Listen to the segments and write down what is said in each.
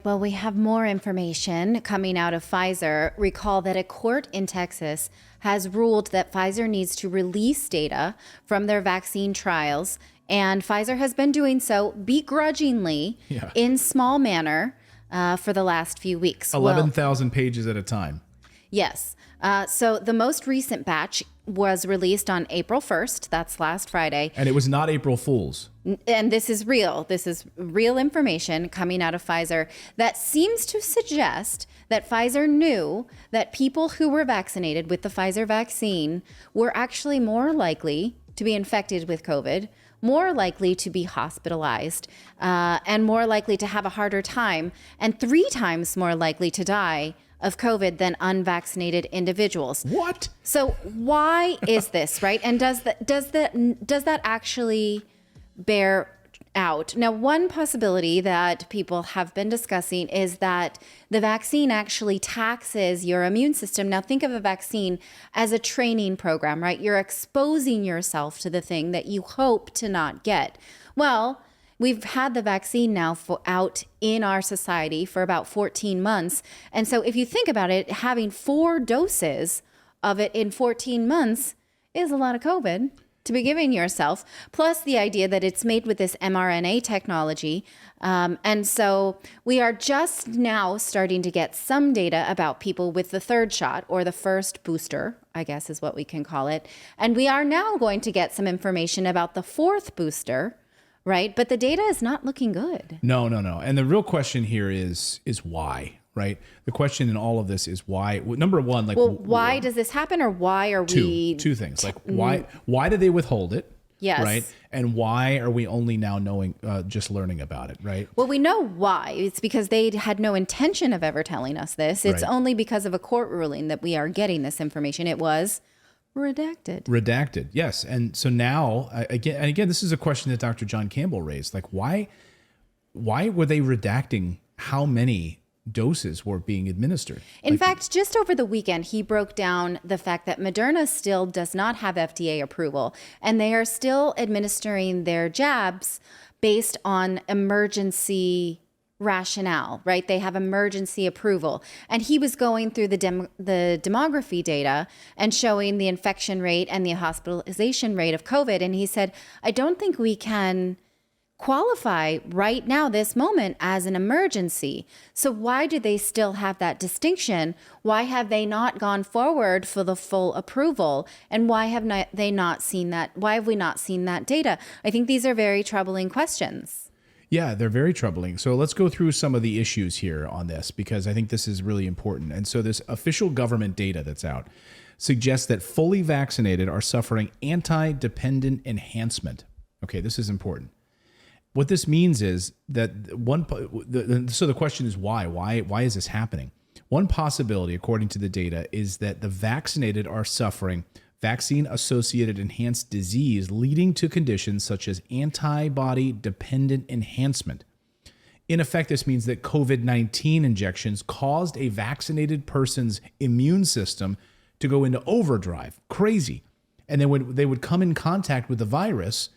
Well, we have more information coming out of Pfizer. Recall that a court in Texas has ruled that Pfizer needs to release data from their vaccine trials, and Pfizer has been doing so begrudgingly in small manner for the last few weeks. 11,000 pages at a time. Yes. So the most recent batch was released on April 1st. That's last Friday. And it was not April Fool's. And this is real. This is real information coming out of Pfizer that seems to suggest that Pfizer knew that people who were vaccinated with the Pfizer vaccine were actually more likely to be infected with COVID, more likely to be hospitalized, and more likely to have a harder time, and 3 times more likely to die of COVID than unvaccinated individuals. What? So why is this, right? And does that actually bear out? Now, one possibility that people have been discussing is that the vaccine actually taxes your immune system. Now, think of a vaccine as a training program, right? You're exposing yourself to the thing that you hope to not get. Well, we've had the vaccine now out in our society for about 14 months. And so if you think about it, having 4 doses of it in 14 months is a lot of COVID to be giving yourself, plus the idea that it's made with this mRNA technology. And so we are just now starting to get some data about people with the 3rd shot, or the first booster, I guess is what we can call it. And we are now going to get some information about the 4th booster, right? But the data is not looking good. No. And the real question here is why, right? The question in all of this is why. Number one, why does this happen, or why are we... Two things. Like, why did they withhold it? Yes. Right? And why are we only now just learning about it, right? Well, we know why. It's because they had no intention of ever telling us this. It's only because of a court ruling that we are getting this information. It was redacted. Yes. And so now, again, this is a question that Dr. John Campbell raised. Like, why were they redacting how many doses were being administered? In fact, just over the weekend, he broke down the fact that Moderna still does not have FDA approval, and they are still administering their jabs based on emergency rationale, right? They have emergency approval. And he was going through the demography data and showing the infection rate and the hospitalization rate of COVID. And he said, I don't think we can qualify right now, this moment, as an emergency. So why do they still have that distinction? Why have they not gone forward for the full approval? And why have they not seen that? Why have we not seen that data? I think these are very troubling questions. Yeah, they're very troubling. So let's go through some of the issues here on this, because I think this is really important. And so this official government data that's out suggests that fully vaccinated are suffering anti-dependent enhancement. Okay, this is important. What this means is that so the question is why? Why is this happening? One possibility, according to the data, is that the vaccinated are suffering vaccine-associated enhanced disease leading to conditions such as antibody-dependent enhancement. In effect, this means that COVID-19 injections caused a vaccinated person's immune system to go into overdrive, crazy. And then when they would come in contact with the virus,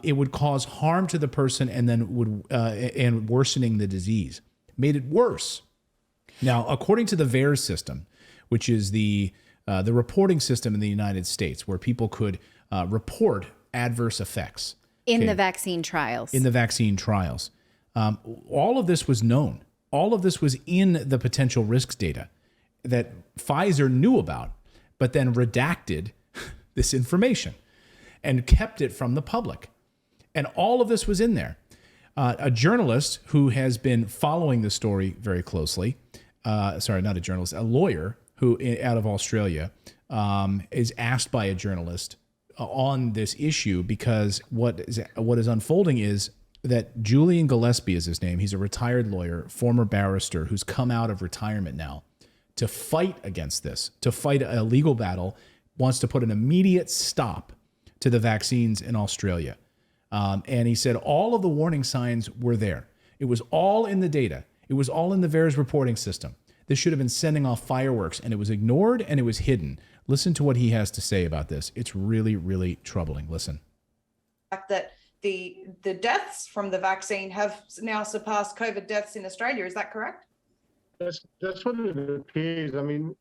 it would cause harm to the person and then and worsening the disease. Made it worse. Now, according to the VAERS system, which is the reporting system in the United States, where people could report adverse effects. In the vaccine trials. In the vaccine trials. All of this was known. All of this was in the potential risks data that Pfizer knew about, but then redacted this information and kept it from the public. And all of this was in there. A journalist who has been following the story very closely, sorry, not a journalist, a lawyer who out of Australia is asked by a journalist on this issue, because what is unfolding is that Julian Gillespie is his name. He's a retired lawyer, former barrister who's come out of retirement now to fight against this, to fight a legal battle, wants to put an immediate stop to the vaccines in Australia. And he said all of the warning signs were there. It was all in the data. It was all in the VAERS reporting system. This should have been sending off fireworks, and it was ignored and it was hidden. Listen to what he has to say about this. It's really, really troubling. Listen. Fact that the deaths from the vaccine have now surpassed COVID deaths in Australia. Is that correct? That's what it appears. I mean,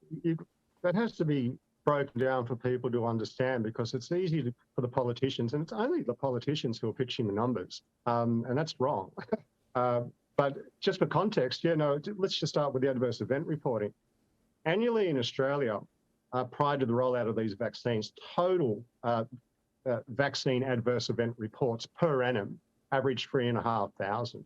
that has to be broken down for people to understand, because it's easy for the politicians, and it's only the politicians who are pitching the numbers, and that's wrong. But just for context, let's just start with the adverse event reporting. Annually in Australia, prior to the rollout of these vaccines, total vaccine adverse event reports per annum averaged 3,500.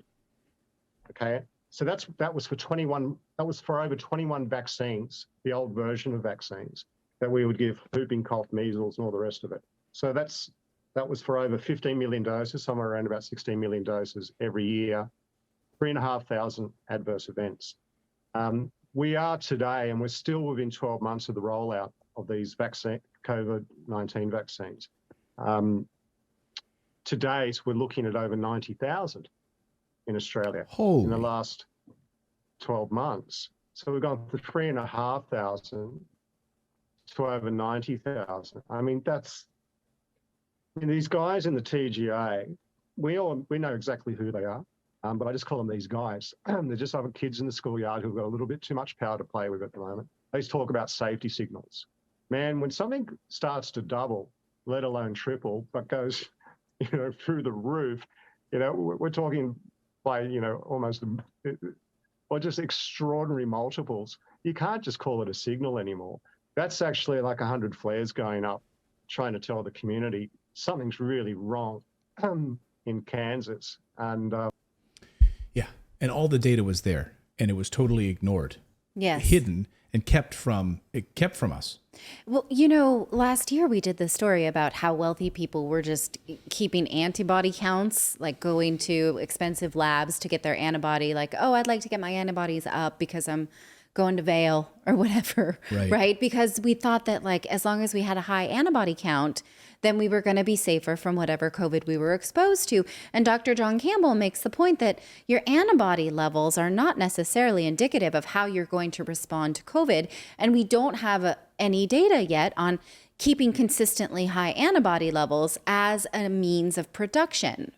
Okay, so that was for 21. That was for over 21 vaccines, the old version of vaccines that we would give: whooping cough, measles, and all the rest of it. So that was for over 15 million doses, somewhere around about 16 million doses every year. 3,500 adverse events. We are today, and we're still within 12 months of the rollout of these COVID-19 vaccines. To date, we're looking at over 90,000 in Australia in the last 12 months. So we've gone from 3,500 to over 90,000. I mean, these guys in the TGA, we know exactly who they are. But I just call them these guys. They're just other kids in the schoolyard who've got a little bit too much power to play with at the moment. They talk about safety signals. Man, when something starts to double, let alone triple, but goes, through the roof, we're talking by, almost, or just extraordinary multiples. You can't just call it a signal anymore. That's actually like 100 flares going up, trying to tell the community something's really wrong in Kansas. And all the data was there, and it was totally ignored, hidden, and kept from us. Well, last year we did the story about how wealthy people were just keeping antibody counts, like going to expensive labs to get their antibody, like, oh, I'd like to get my antibodies up because I'm going to Vail or whatever, right? Because we thought that, like, as long as we had a high antibody count, then we were going to be safer from whatever COVID we were exposed to. And Dr. John Campbell makes the point that your antibody levels are not necessarily indicative of how you're going to respond to COVID. And we don't have any data yet on keeping consistently high antibody levels as a means of protection.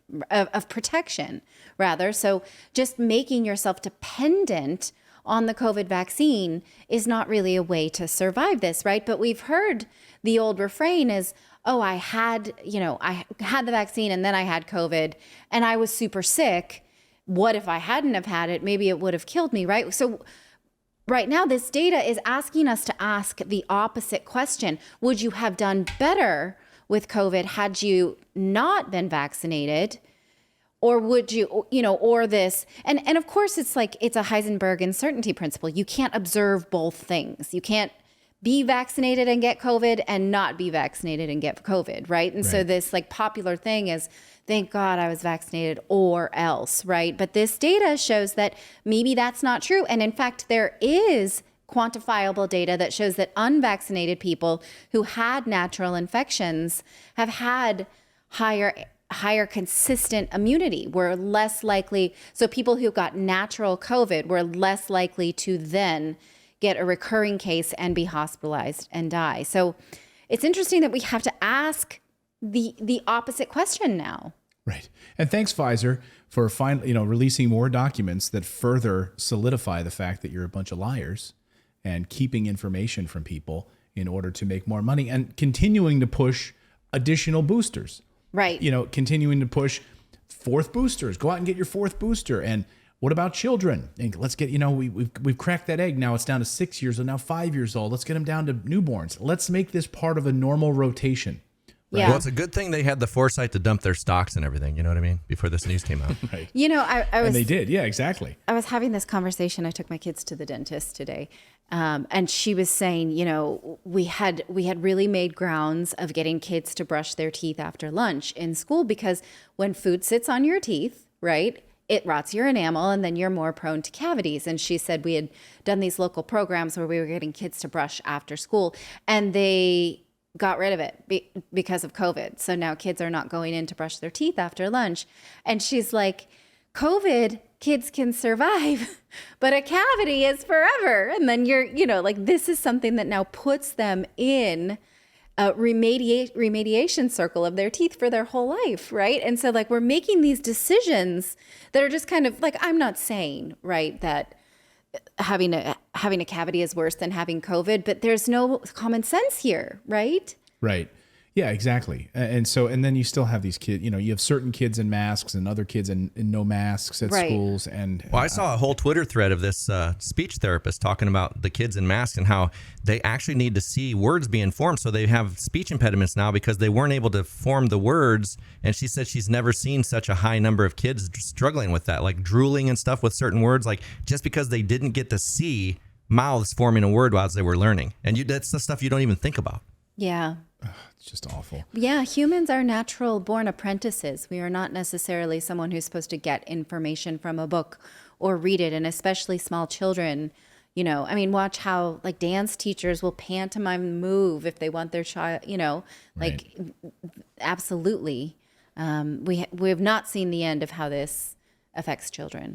So just making yourself dependent on the COVID vaccine is not really a way to survive this, right? But we've heard the old refrain is, oh, I had the vaccine and then I had COVID and I was super sick. What if I hadn't have had it? Maybe it would have killed me, right? So right now, this data is asking us to ask the opposite question. Would you have done better with COVID had you not been vaccinated? Or would you, or this, and of course it's like, it's a Heisenberg uncertainty principle. You can't observe both things. You can't be vaccinated and get COVID and not be vaccinated and get COVID, right? And so this like popular thing is, thank God I was vaccinated or else, right? But this data shows that maybe that's not true. And in fact, there is quantifiable data that shows that unvaccinated people who had natural infections have had higher consistent immunity. We're less likely, so people who got natural COVID were less likely to then get a recurring case and be hospitalized and die. So it's interesting that we have to ask the opposite question now. Right. And thanks, Pfizer, for releasing more documents that further solidify the fact that you're a bunch of liars and keeping information from people in order to make more money and continuing to push additional boosters. Right. Continuing to push fourth boosters. Go out and get your fourth booster. And what about children? And let's get, we've cracked that egg. Now it's down to 6 years old, now 5 years old. Let's get them down to newborns. Let's make this part of a normal rotation. Right? Yeah. Well, it's a good thing they had the foresight to dump their stocks and everything. You know what I mean? Before this news came out. Right. I was. And they did. Yeah, exactly. I was having this conversation. I took my kids to the dentist today. And she was saying, we had really made grounds of getting kids to brush their teeth after lunch in school because when food sits on your teeth, right, it rots your enamel and then you're more prone to cavities. And she said we had done these local programs where we were getting kids to brush after school and they got rid of it because of COVID. So now kids are not going in to brush their teeth after lunch. And she's like, COVID, kids can survive, but a cavity is forever. And then you're, this is something that now puts them in remediation circle of their teeth for their whole life, right? And so like we're making these decisions that are just kind of like, I'm not saying, right, that having a cavity is worse than having COVID, but there's no common sense here, right? Right. Yeah, exactly. And then you still have these kids, you have certain kids in masks and other kids in no masks at Right. schools. And Well, I saw a whole Twitter thread of this speech therapist talking about the kids in masks and how they actually need to see words being formed. So they have speech impediments now because they weren't able to form the words. And she said she's never seen such a high number of kids struggling with that, like drooling and stuff with certain words, like just because they didn't get to see mouths forming a word while they were learning. And that's the stuff you don't even think about. Yeah. it's just awful. Yeah, humans are natural born apprentices. We are not necessarily someone who's supposed to get information from a book or read it, and especially small children. I mean, watch how like dance teachers will pantomime move if they want their child, like Right. absolutely. We have not seen the end of how this affects children.